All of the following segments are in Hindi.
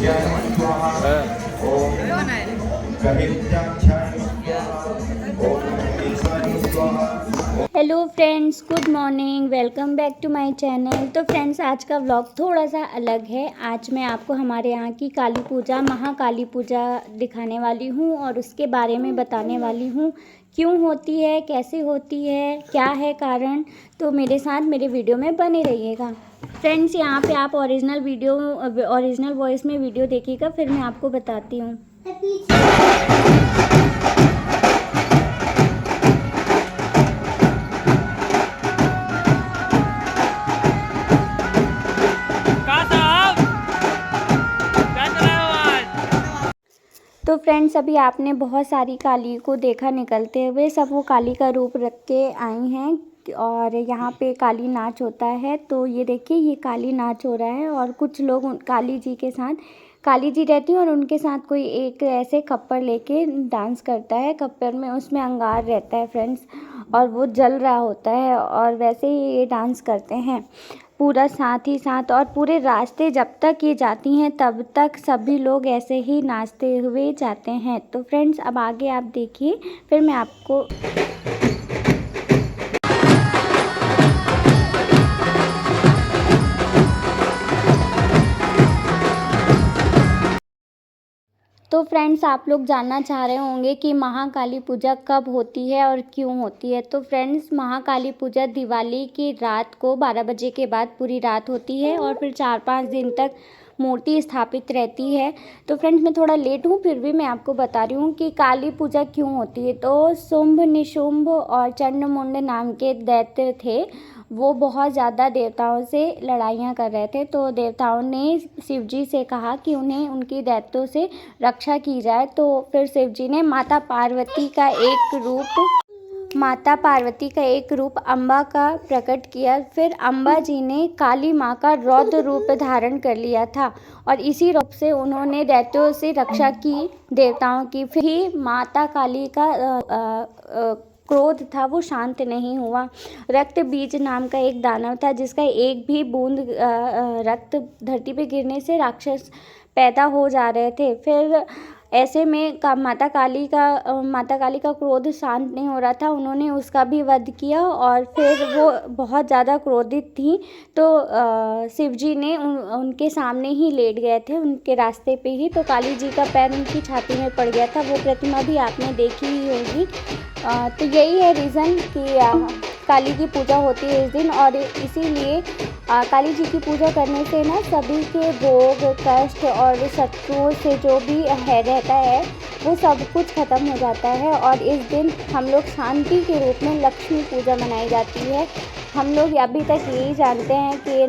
Hello friends, good morning, welcome back to my channel. तो फ्रेंड्स, आज का व्लॉग थोड़ा सा अलग है। आज मैं आपको हमारे यहाँ की काली पूजा, महाकाली पूजा दिखाने वाली हूँ और उसके बारे में बताने वाली हूँ, क्यों होती है, कैसे होती है, क्या है कारण। तो मेरे साथ मेरे वीडियो में बने रहिएगा। फ्रेंड्स, यहाँ पे आप ओरिजिनल वॉइस में वीडियो देखिएगा, फिर मैं आपको बताती हूँ। तो फ्रेंड्स, अभी आपने बहुत सारी काली को देखा निकलते हुए, सब वो काली का रूप रख के आई हैं और यहाँ पे काली नाच होता है। तो ये देखिए, ये काली नाच हो रहा है और कुछ लोग काली जी के साथ, काली जी रहती हैं और उनके साथ कोई एक ऐसे खप्पर लेके डांस करता है। खप्पर में उसमें अंगार रहता है फ्रेंड्स, और वो जल रहा होता है और वैसे ही ये डांस करते हैं पूरा साथ ही साथ। और पूरे रास्ते जब तक ये जाती हैं तब तक सभी लोग ऐसे ही नाचते हुए जाते हैं। तो फ्रेंड्स, अब आगे आप देखिए, फिर मैं आपको तो फ्रेंड्स, आप लोग जानना चाह रहे होंगे कि महाकाली पूजा कब होती है और क्यों होती है। तो फ्रेंड्स, महाकाली पूजा दिवाली की रात को 12 बजे के बाद पूरी रात होती है और फिर 4-5 दिन तक मूर्ति स्थापित रहती है। तो फ्रेंड्स, मैं थोड़ा लेट हूँ, फिर भी मैं आपको बता रही हूँ कि काली पूजा क्यों होती है। तो शुंभ, निशुंभ और चंडमुंड नाम के दैत्य थे, वो बहुत ज़्यादा देवताओं से लड़ाइयाँ कर रहे थे। तो देवताओं ने शिव जी से कहा कि उन्हें उनकी दैत्यों से रक्षा की जाए। तो फिर शिव जी ने माता पार्वती का एक रूप अम्बा का प्रकट किया। फिर अम्बा जी ने काली माँ का रौद्र रूप धारण कर लिया था और इसी रूप से उन्होंने दैत्यों से रक्षा की, देवताओं की। फिर ही माता काली का क्रोध था वो शांत नहीं हुआ। रक्त बीज नाम का एक दानव था, जिसका एक भी बूंद रक्त धरती पे गिरने से राक्षस पैदा हो जा रहे थे। फिर ऐसे में माता काली का क्रोध शांत नहीं हो रहा था, उन्होंने उसका भी वध किया और फिर वो बहुत ज़्यादा क्रोधित थी। तो शिव जी ने उनके सामने ही लेट गए थे, उनके रास्ते पे ही। तो काली जी का पैर उनकी छाती में पड़ गया था, वो प्रतिमा भी आपने देखी ही होगी। तो यही है रीज़न कि काली की पूजा होती है इस दिन। और इसीलिए काली जी की पूजा करने से ना सभी के रोग, कष्ट और शत्रुओं से जो भी रहता है वो सब कुछ ख़त्म हो जाता है। और इस दिन हम लोग शांति के रूप में लक्ष्मी पूजा मनाई जाती है। हम लोग अभी तक यही जानते हैं कि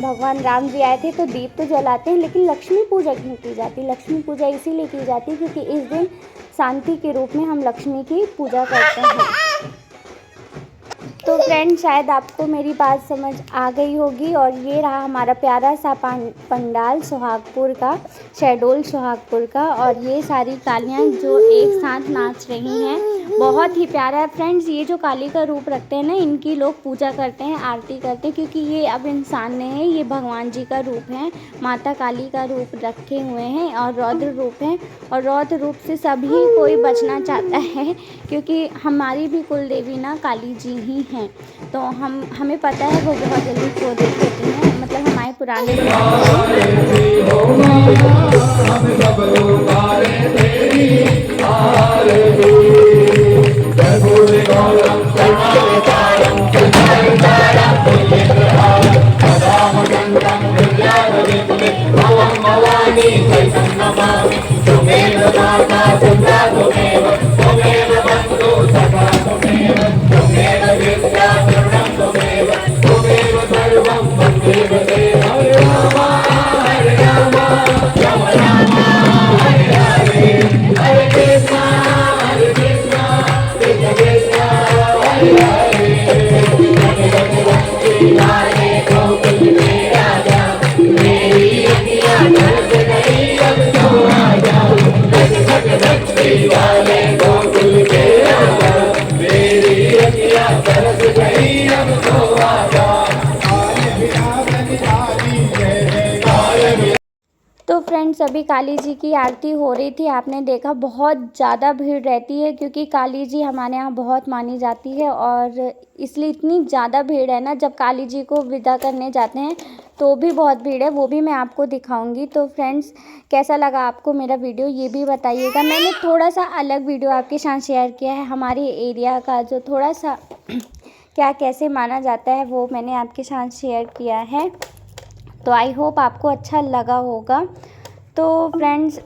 भगवान राम जी आए थे तो दीप तो जलाते हैं, लेकिन लक्ष्मी पूजा क्यों की जाती है? लक्ष्मी पूजा इसीलिए की जाती है क्योंकि इस दिन शांति के रूप में हम लक्ष्मी की पूजा करते हैं। तो फ्रेंड्स, शायद आपको मेरी बात समझ आ गई होगी। और ये रहा हमारा प्यारा सा पंडाल सुहागपुर का, शहडोल सुहागपुर का। और ये सारी कालियाँ जो एक साथ नाच रही हैं, बहुत ही प्यारा है फ्रेंड्स। ये जो काली का रूप रखते हैं ना, इनकी लोग पूजा करते हैं, आरती करते हैं, क्योंकि ये अब इंसान नहीं है, ये भगवान जी का रूप है। माता काली का रूप रखे हुए हैं और रौद्र रूप है। और रौद्र रूप से सभी कोई बचना चाहता है, क्योंकि हमारी भी कुल देवी ना काली जी ही हैं। तो हमें पता है वो बहुत जल्दी क्रोधित होती हैं, मतलब हमारे पुराने तो फ्रेंड्स अभी काली जी की आरती हो रही थी, आपने देखा बहुत ज़्यादा भीड़ रहती है क्योंकि काली जी हमारे यहाँ बहुत मानी जाती है और इसलिए इतनी ज़्यादा भीड़ है ना, जब काली जी को विदा करने जाते हैं तो भी बहुत भीड़ है, वो भी मैं आपको दिखाऊंगी। तो फ्रेंड्स कैसा लगा आपको मेरा वीडियो ये भी बताइएगा। मैंने थोड़ा सा अलग वीडियो आपके साथ शेयर किया है, हमारे एरिया का जो थोड़ा सा क्या कैसे माना जाता है वो मैंने आपके साथ शेयर किया है, तो आई होप आपको अच्छा लगा होगा। तो फ्रेंड्स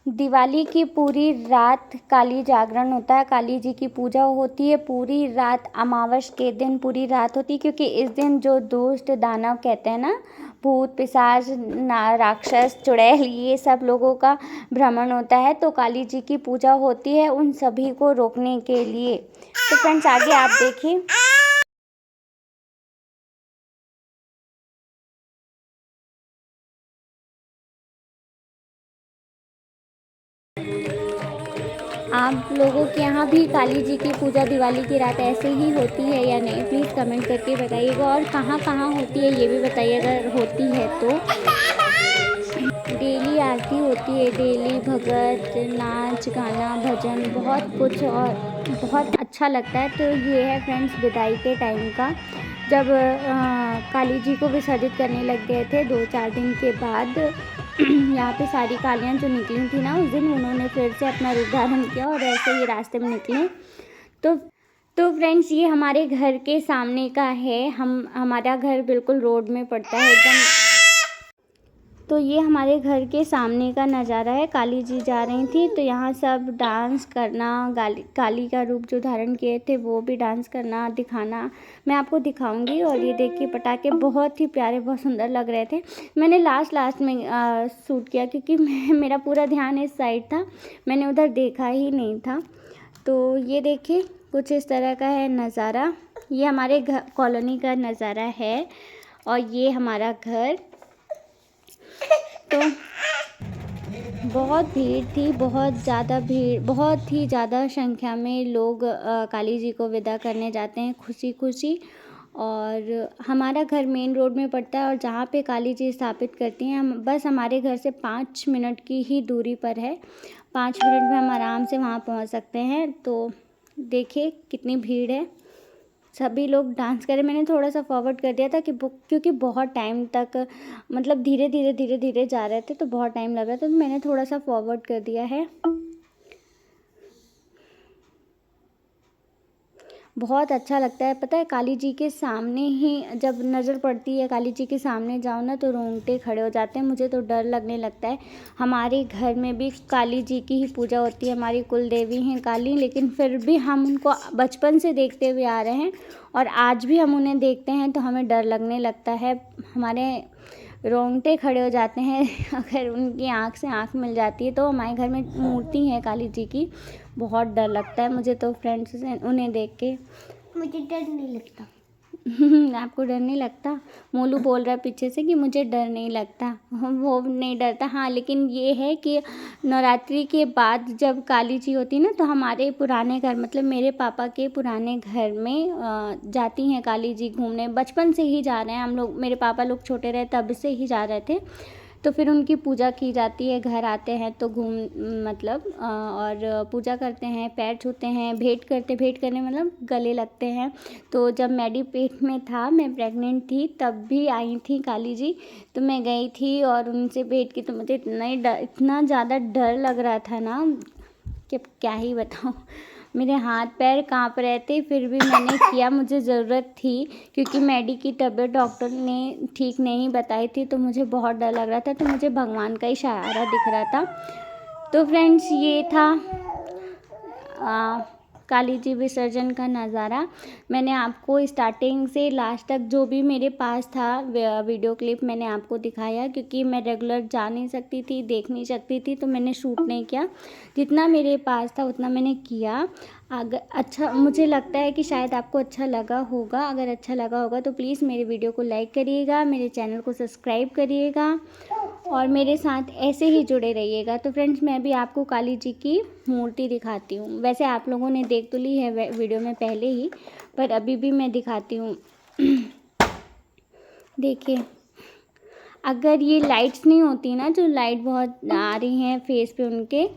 दिवाली की पूरी रात काली जागरण होता है, काली जी की पूजा होती है पूरी रात, अमावस के दिन पूरी रात होती है क्योंकि इस दिन जो दुष्ट दानव कहते हैं ना, भूत पिशाच राक्षस चुड़ैल ये सब लोगों का भ्रमण होता है, तो काली जी की पूजा होती है उन सभी को रोकने के लिए। तो फ्रेंड्स आगे आप देखिए। आप लोगों के यहाँ भी काली जी की पूजा दिवाली की रात ऐसे ही होती है या नहीं, प्लीज़ कमेंट करके बताइएगा, और कहाँ कहाँ होती है ये भी बताइएगा, होती है तो। डेली आरती होती है, डेली भगत नाच गाना भजन बहुत कुछ और बहुत अच्छा लगता है। तो ये है फ्रेंड्स विदाई के टाइम का, जब काली जी को विसर्जित करने लग गए थे 2-4 दिन के बाद यहाँ पे सारी कालियाँ जो निकली थी ना उस दिन, उन्होंने फिर से अपना रूप धारण किया और ऐसे ही रास्ते में निकले। तो तो फ्रेंड्स ये हमारे घर के सामने का है, हमारा घर बिल्कुल रोड में पड़ता है एकदम। तो ये हमारे घर के सामने का नज़ारा है, काली जी जा रही थी तो यहाँ सब डांस करना, काली का रूप जो धारण किए थे वो भी डांस करना दिखाना मैं आपको दिखाऊंगी। और ये देखिए पटाखे बहुत ही प्यारे बहुत सुंदर लग रहे थे। मैंने लास्ट में शूट किया क्योंकि मेरा पूरा ध्यान इस साइड था, मैंने उधर देखा ही नहीं था। तो ये देखिए कुछ इस तरह का है नज़ारा, ये हमारे घर कॉलोनी का नज़ारा है और ये हमारा घर। तो बहुत भीड़ थी, बहुत ज़्यादा भीड़, बहुत ही ज़्यादा संख्या में लोग काली जी को विदा करने जाते हैं खुशी खुशी। और हमारा घर मेन रोड में पड़ता है और जहाँ पे काली जी स्थापित करती हैं हम बस हमारे घर से 5 मिनट की ही दूरी पर है, 5 मिनट में हम आराम से वहाँ पहुँच सकते हैं। तो देखिए कितनी भीड़ है, सभी लोग डांस करें। मैंने थोड़ा सा फॉरवर्ड कर दिया था कि क्योंकि बहुत टाइम तक मतलब धीरे धीरे जा रहे थे तो बहुत टाइम लग रहा था, तो मैंने थोड़ा सा फॉरवर्ड कर दिया है। बहुत अच्छा लगता है, पता है काली जी के सामने ही जब नज़र पड़ती है, काली जी के सामने जाओ ना तो रोंगटे खड़े हो जाते हैं, मुझे तो डर लगने लगता है। हमारे घर में भी काली जी की ही पूजा होती है, हमारी कुल देवी हैं काली, लेकिन फिर भी हम उनको बचपन से देखते हुए आ रहे हैं और आज भी हम उन्हें देखते हैं तो हमें डर लगने लगता है, हमारे रोंगटे खड़े हो जाते हैं अगर उनकी आँख से आँख मिल जाती है। तो हमारे घर में मूर्ति है काली जी की, बहुत डर लगता है मुझे तो फ्रेंड्स उन्हें देख के। मुझे डर नहीं लगता आपको डर नहीं लगता? मोलू बोल रहा है पीछे से कि मुझे डर नहीं लगता, वो नहीं डरता। हाँ लेकिन ये है कि नवरात्रि के बाद जब काली जी होती है ना तो हमारे पुराने घर मतलब मेरे पापा के पुराने घर में जाती हैं काली जी घूमने, बचपन से ही जा रहे हैं हम लोग, मेरे पापा लोग छोटे रहे तब से ही जा रहे थे। तो फिर उनकी पूजा की जाती है, घर आते हैं तो घूम मतलब और पूजा करते हैं, पैर छूते हैं, भेंट करने मतलब गले लगते हैं। तो जब मैडी पेट में था, मैं प्रेग्नेंट थी, तब भी आई थी काली जी, तो मैं गई थी और उनसे भेंट की। तो मुझे इतना ज़्यादा डर लग रहा था ना कि क्या ही बताऊँ, मेरे हाथ पैर काँप रहे थे, फिर भी मैंने किया, मुझे ज़रूरत थी क्योंकि मैडी की तबीयत डॉक्टर ने ठीक नहीं बताई थी, तो मुझे बहुत डर लग रहा था, तो मुझे भगवान का इशारा दिख रहा था। तो फ्रेंड्स ये था काली जी विसर्जन का नज़ारा। मैंने आपको स्टार्टिंग से लास्ट तक जो भी मेरे पास था वीडियो क्लिप मैंने आपको दिखाया, क्योंकि मैं रेगुलर जा नहीं सकती थी, देख नहीं सकती थी, तो मैंने शूट नहीं किया, जितना मेरे पास था उतना मैंने किया। अगर अच्छा, मुझे लगता है कि शायद आपको अच्छा लगा होगा, अगर अच्छा लगा होगा तो प्लीज़ मेरे वीडियो को लाइक करिएगा, मेरे चैनल को सब्सक्राइब करिएगा और मेरे साथ ऐसे ही जुड़े रहिएगा। तो फ्रेंड्स मैं भी आपको काली जी की मूर्ति दिखाती हूँ, वैसे आप लोगों ने देख तो ली है वीडियो में पहले ही, पर अभी भी मैं दिखाती हूँ। देखिए अगर ये लाइट्स नहीं होती ना, जो लाइट बहुत आ रही हैं फेस पे उनके,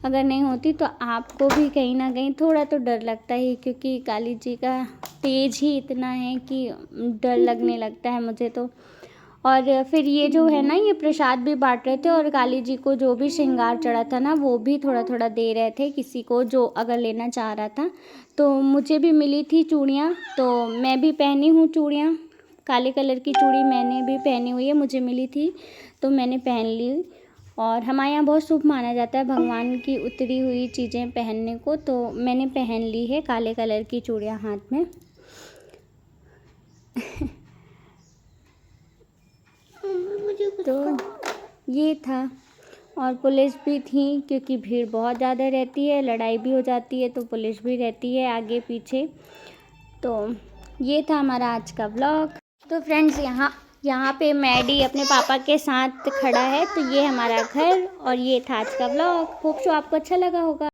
अगर नहीं होती तो आपको भी कहीं ना कहीं थोड़ा तो डर लगता है, क्योंकि काली जी का तेज ही इतना है कि डर लगने लगता है मुझे तो। और फिर ये जो है ना, ये प्रसाद भी बांट रहे थे, और काली जी को जो भी श्रृंगार चढ़ा था ना, वो भी थोड़ा थोड़ा दे रहे थे किसी को जो अगर लेना चाह रहा था। तो मुझे भी मिली थी चूड़ियाँ, तो मैं भी पहनी हूँ चूड़ियाँ। काले कलर की चूड़ी मैंने भी पहनी हुई है, मुझे मिली थी तो मैंने पहन ली। और हमारे यहाँ बहुत शुभ माना जाता है भगवान की उतरी हुई चीज़ें पहनने को, तो मैंने पहन ली है काले कलर की चूड़ियाँ हाथ में। तो ये था। और पुलिस भी थी, क्योंकि भीड़ बहुत ज़्यादा रहती है, लड़ाई भी हो जाती है तो पुलिस भी रहती है आगे पीछे। तो ये था हमारा आज का व्लॉग। तो फ्रेंड्स, यहाँ पे मैडी अपने पापा के साथ खड़ा है, तो ये हमारा घर, और ये था आज का व्लॉग। होप सो आपको अच्छा लगा होगा।